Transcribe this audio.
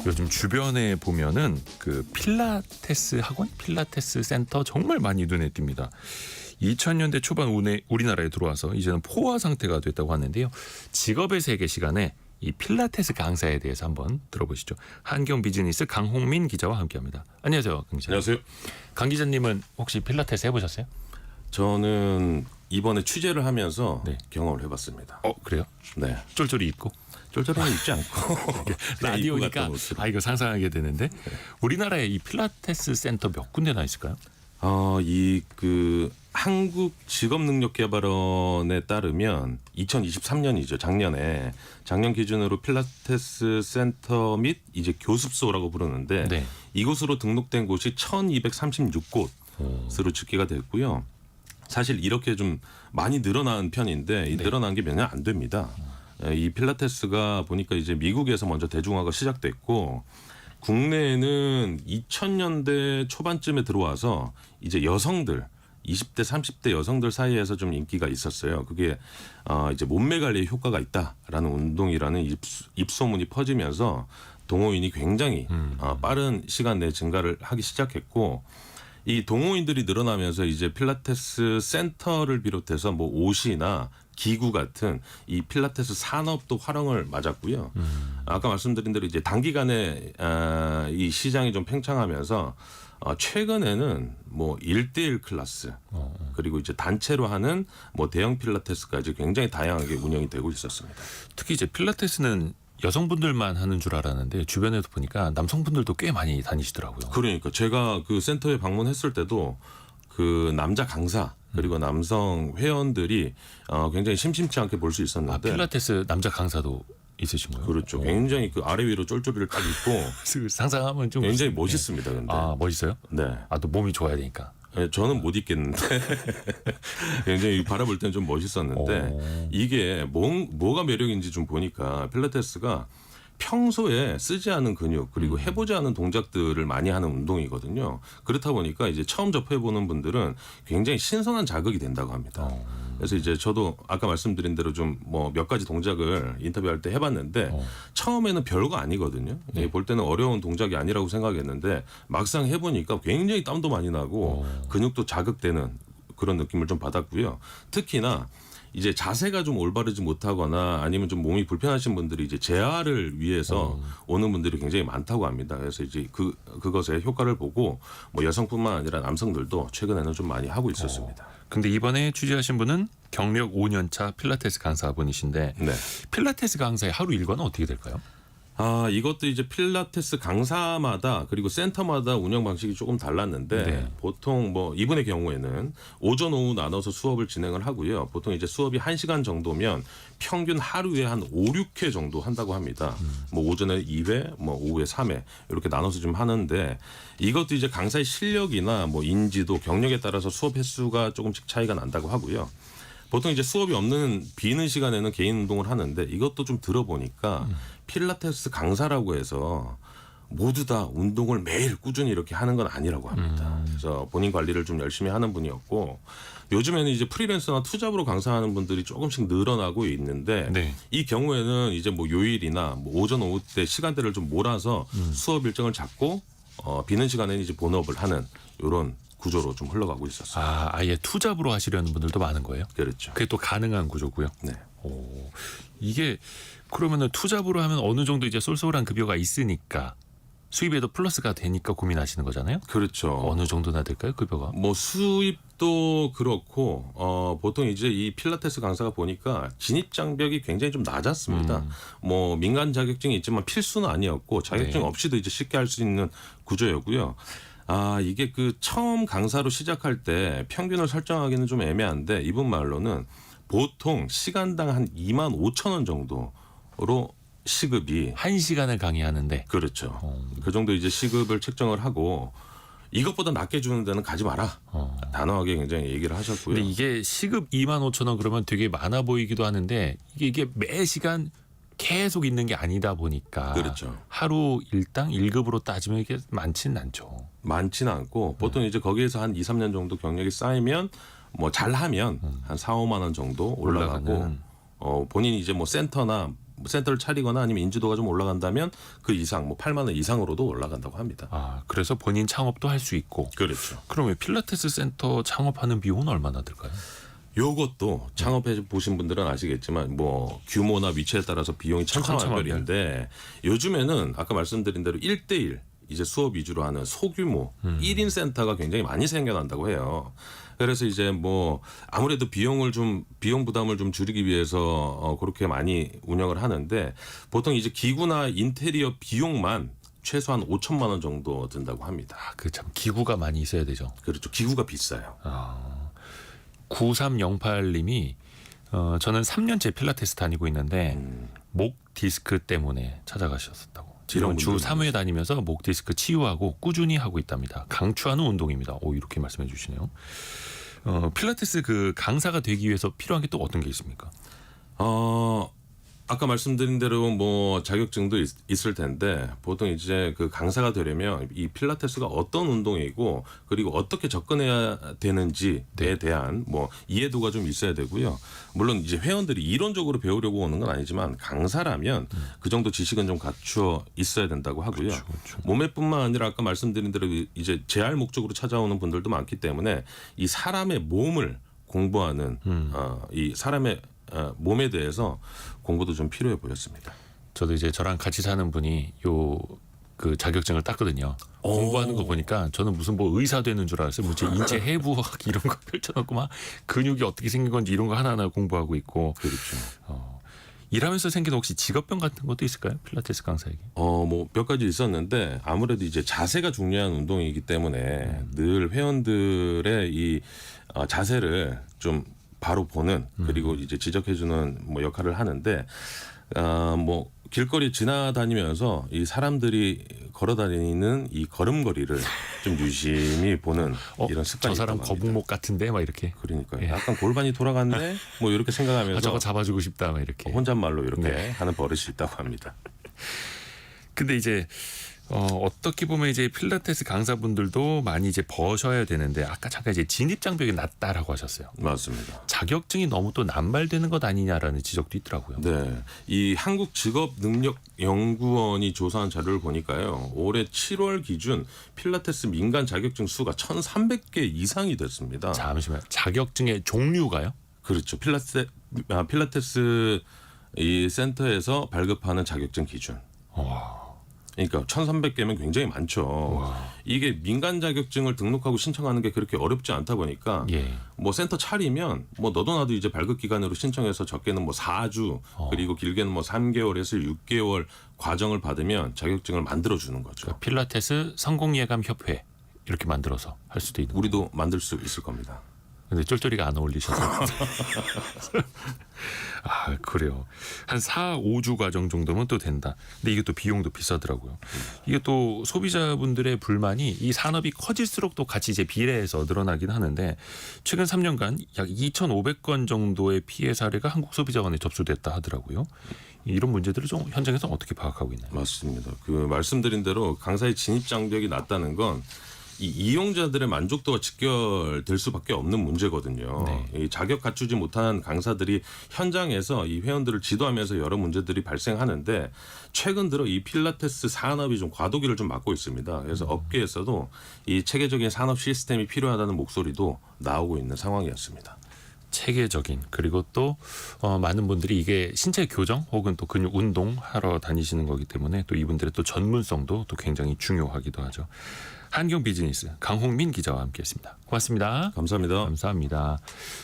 요즘 주변에 보면은 그 필라테스 학원, 필라테스 센터 정말 많이 눈에 띕니다. 2000년대 초반 우리나라에 들어와서 이제는 포화 상태가 됐다고 하는데요. 직업의 세계 시간에 이 필라테스 강사에 대해서 한번 들어보시죠. 한경 비즈니스 강홍민 기자와 함께합니다. 안녕하세요, 강 기자. 안녕하세요. 강 기자님은 혹시 필라테스 해보셨어요? 저는 이번에 취재를 하면서 네. 경험을 해봤습니다. 그래요? 네. 쫄쫄이 입고? 쫄쫄이는 입지 않고 라디오니까 이거 상상하게 되는데 우리나라에 이 필라테스 센터 몇 군데나 있을까요? 한국 직업능력개발원에 따르면 2023년이죠. 작년 기준으로 필라테스 센터 및 이제 교습소라고 부르는데 네. 이곳으로 등록된 곳이 1,236곳으로 집계가 됐고요. 사실 이렇게 좀 많이 늘어난 편인데 이 네. 늘어난 게 몇 년 안 됩니다. 이 필라테스가 보니까 이제 미국에서 먼저 대중화가 시작됐고 국내에는 2000년대 초반쯤에 들어와서 이제 여성들 20대 30대 여성들 사이에서 좀 인기가 있었어요. 그게 이제 몸매 관리에 효과가 있다라는 운동이라는 입소문이 퍼지면서 동호인이 굉장히 빠른 시간 내에 증가를 하기 시작했고 이 동호인들이 늘어나면서 이제 필라테스 센터를 비롯해서 뭐 옷이나 기구 같은 이 필라테스 산업도 활용을 맞았고요. 아까 말씀드린 대로 이제 단기간에 이 시장이 좀 팽창하면서 최근에는 뭐 1대1 클래스 그리고 이제 단체로 하는 뭐 대형 필라테스까지 굉장히 다양하게 운영이 되고 있었습니다. 특히 이제 필라테스는 여성분들만 하는 줄 알았는데 주변에도 보니까 남성분들도 꽤 많이 다니시더라고요. 그러니까 제가 그 센터에 방문했을 때도 그 남자 강사 그리고 남성 회원들이 굉장히 심심치 않게 볼 수 있었는데 필라테스 남자 강사도 있으신 거예요? 그렇죠. 굉장히 그 아래 위로 쫄쫄이를 딱 입고 상상하면 좀 굉장히 멋있습니다. 근데 멋있어요? 네. 또 몸이 좋아야 되니까. 저는 못 입겠는데 굉장히 바라볼 때는 좀 멋있었는데 이게 뭐가 매력인지 좀 보니까 필라테스가 평소에 쓰지 않은 근육 그리고 해보지 않은 동작들을 많이 하는 운동이거든요. 그렇다 보니까 이제 처음 접해보는 분들은 굉장히 신선한 자극이 된다고 합니다. 그래서 이제 저도 아까 말씀드린 대로 좀 뭐 몇 가지 동작을 인터뷰할 때 해봤는데 처음에는 별거 아니거든요. 볼 때는 어려운 동작이 아니라고 생각했는데 막상 해보니까 굉장히 땀도 많이 나고 근육도 자극되는 그런 느낌을 좀 받았고요. 특히나 이제 자세가 좀 올바르지 못하거나 아니면 좀 몸이 불편하신 분들이 이제 재활을 위해서 오는 분들이 굉장히 많다고 합니다. 그래서 이제 그것의 효과를 보고 뭐 여성뿐만 아니라 남성들도 최근에는 좀 많이 하고 있었습니다. 근데 이번에 취재하신 분은 경력 5년차 필라테스 강사분이신데 네. 필라테스 강사의 하루 일과는 어떻게 될까요? 이것도 이제 필라테스 강사마다 그리고 센터마다 운영 방식이 조금 달랐는데 네. 보통 뭐 이분의 경우에는 오전 오후 나눠서 수업을 진행을 하고요. 보통 이제 수업이 1시간 정도면 평균 하루에 한 5, 6회 정도 한다고 합니다. 뭐 오전에 2회, 뭐 오후에 3회 이렇게 나눠서 좀 하는데 이것도 이제 강사의 실력이나 뭐 인지도, 경력에 따라서 수업 횟수가 조금씩 차이가 난다고 하고요. 보통 이제 수업이 없는 비는 시간에는 개인 운동을 하는데 이것도 좀 들어보니까 필라테스 강사라고 해서 모두 다 운동을 매일 꾸준히 이렇게 하는 건 아니라고 합니다. 그래서 본인 관리를 좀 열심히 하는 분이었고 요즘에는 이제 프리랜서나 투잡으로 강사하는 분들이 조금씩 늘어나고 있는데 네. 이 경우에는 이제 뭐 요일이나 뭐 오전 오후 때 시간대를 좀 몰아서 수업 일정을 잡고 비는 시간에는 이제 본업을 하는 이런 구조로 좀 흘러가고 있었어요. 아예 투잡으로 하시려는 분들도 많은 거예요? 그렇죠. 그게 또 가능한 구조고요. 네. 이게 그러면은 투잡으로 하면 어느 정도 이제 쏠쏠한 급여가 있으니까 수입에도 플러스가 되니까 고민하시는 거잖아요. 그렇죠. 어느 정도나 될까요, 급여가? 뭐 수입도 그렇고 보통 이제 이 필라테스 강사가 보니까 진입 장벽이 굉장히 좀 낮았습니다. 뭐 민간 자격증이 있지만 필수는 아니었고 자격증 네. 없이도 이제 쉽게 할 수 있는 구조였고요. 이게 그 처음 강사로 시작할 때 평균을 설정하기는 좀 애매한데 이분 말로는 보통 시간당 한 25,000원 정도로 시급이 1시간을 강의하는데 그렇죠. 그 정도 이제 시급을 책정을 하고 이것보다 낮게 주는 데는 가지 마라. 단호하게 굉장히 얘기를 하셨고요. 근데 이게 시급 25,000원 그러면 되게 많아 보이기도 하는데 이게 매 시간 계속 있는 게 아니다 보니까 그렇죠. 하루 일당 1급으로 따지면 이게 많지는 않죠. 많지는 않고 보통 이제 거기에서 한 2, 3년 정도 경력이 쌓이면 뭐 잘하면 한 4, 5만 원 정도 올라가고 올라가는. 본인이 이제 뭐 센터나 센터를 차리거나 아니면 인지도가 좀 올라간다면 그 이상 뭐 8만 원 이상으로도 올라간다고 합니다. 아, 그래서 본인 창업도 할 수 있고. 그렇죠. 그러면 필라테스 센터 창업하는 비용은 얼마나 들까요? 요것도 창업해 보신 분들은 아시겠지만 뭐 규모나 위치에 따라서 비용이 천차만별인데 요즘에는 아까 말씀드린 대로 1대1 이제 수업 위주로 하는 소규모 1인 센터가 굉장히 많이 생겨난다고 해요. 그래서 이제 뭐 아무래도 비용 부담을 좀 줄이기 위해서 그렇게 많이 운영을 하는데 보통 이제 기구나 인테리어 비용만 최소한 5천만 원 정도 든다고 합니다. 아, 그 참 기구가 많이 있어야 되죠. 그렇죠. 기구가 비싸요. 9308님이 저는 3년째 필라테스 다니고 있는데 목 디스크 때문에 찾아가셨었다고. 지금 주 3회 다니면서 목 디스크 치유하고 꾸준히 하고 있답니다. 강추하는 운동입니다. 오, 이렇게 말씀해 주시네요. 필라테스 그 강사가 되기 위해서 필요한 게 또 어떤 게 있습니까? 아까 말씀드린 대로 뭐 자격증도 있을 텐데 보통 이제 그 강사가 되려면 이 필라테스가 어떤 운동이고 그리고 어떻게 접근해야 되는지에 대한 뭐 이해도가 좀 있어야 되고요. 물론 이제 회원들이 이론적으로 배우려고 오는 건 아니지만 강사라면 그 정도 지식은 좀 갖추어 있어야 된다고 하고요. 그렇죠. 몸매뿐만 아니라 아까 말씀드린 대로 이제 재활 목적으로 찾아오는 분들도 많기 때문에 이 사람의 몸을 공부하는 이 사람의 몸에 대해서 공부도 좀 필요해 보였습니다. 저도 이제 저랑 같이 사는 분이 그 자격증을 땄거든요. 공부하는 거 보니까 저는 무슨 뭐 의사 되는 줄 알았어요. 뭐 인체 해부학 이런 거 펼쳐놓고 막 근육이 어떻게 생긴 건지 이런 거 하나하나 공부하고 있고. 그렇죠. 일하면서 생긴 혹시 직업병 같은 것도 있을까요? 필라테스 강사에게? 뭐 몇 가지 있었는데 아무래도 이제 자세가 중요한 운동이기 때문에 늘 회원들의 이 자세를 좀 바로 보는 그리고 이제 지적해주는 뭐 역할을 하는데 뭐 길거리 지나다니면서 이 사람들이 걸어다니는 이 걸음걸이를 좀 유심히 보는 이런 습관이 저 사람 있다고 합니다. 거북목 같은데 막 이렇게. 그러니까요. 약간 골반이 돌아갔네. 뭐 이렇게 생각하면서 저거 잡아주고 싶다 막 이렇게. 혼잣말로 이렇게 하는 버릇이 있다고 합니다. 근데 이제 어떻게 보면 이제 필라테스 강사분들도 많이 이제 버셔야 되는데 아까 잠깐 이제 진입 장벽이 낮다라고 하셨어요. 맞습니다. 자격증이 너무 또 남발되는 것 아니냐라는 지적도 있더라고요. 네, 이 한국직업능력연구원이 조사한 자료를 보니까요. 올해 7월 기준 필라테스 민간 자격증 수가 1,300개 이상이 됐습니다. 잠시만요. 자격증의 종류가요? 그렇죠. 필라테스 이 센터에서 발급하는 자격증 기준. 그러니까 1,300개면 굉장히 많죠. 이게 민간 자격증을 등록하고 신청하는 게 그렇게 어렵지 않다 보니까 뭐 센터 차리면 뭐 너도 나도 이제 발급 기간으로 신청해서 적게는 뭐 4주 그리고 길게는 뭐 3개월에서 6개월 과정을 받으면 자격증을 만들어 주는 거죠. 그러니까 필라테스 성공예감 협회 이렇게 만들어서 할 수도 있는. 우리도 만들 수 있을 겁니다. 근데 쫄쫄이가 안 어울리셔서. 아, 그래요. 한 4, 5주 과정 정도면 또 된다. 근데 이게 또 비용도 비싸더라고요. 이게 또 소비자분들의 불만이 이 산업이 커질수록 또 같이 이제 비례해서 늘어나긴 하는데 최근 3년간 약 2,500건 정도의 피해 사례가 한국소비자원에 접수됐다 하더라고요. 이런 문제들을 좀 현장에서 어떻게 파악하고 있나요? 맞습니다. 그 말씀드린 대로 강사의 진입 장벽이 낮다는 건 이 이용자들의 만족도가 직결될 수밖에 없는 문제거든요. 이 자격 갖추지 못한 강사들이 현장에서 이 회원들을 지도하면서 여러 문제들이 발생하는데 최근 들어 이 필라테스 산업이 좀 과도기를 좀 맞고 있습니다. 그래서 업계에서도 이 체계적인 산업 시스템이 필요하다는 목소리도 나오고 있는 상황이었습니다. 체계적인 그리고 또 많은 분들이 이게 신체 교정 혹은 또 근육 운동 하러 다니시는 거기 때문에 또 이분들의 또 전문성도 또 굉장히 중요하기도 하죠. 한경 비즈니스 강홍민 기자와 함께했습니다. 고맙습니다. 감사합니다. 감사합니다.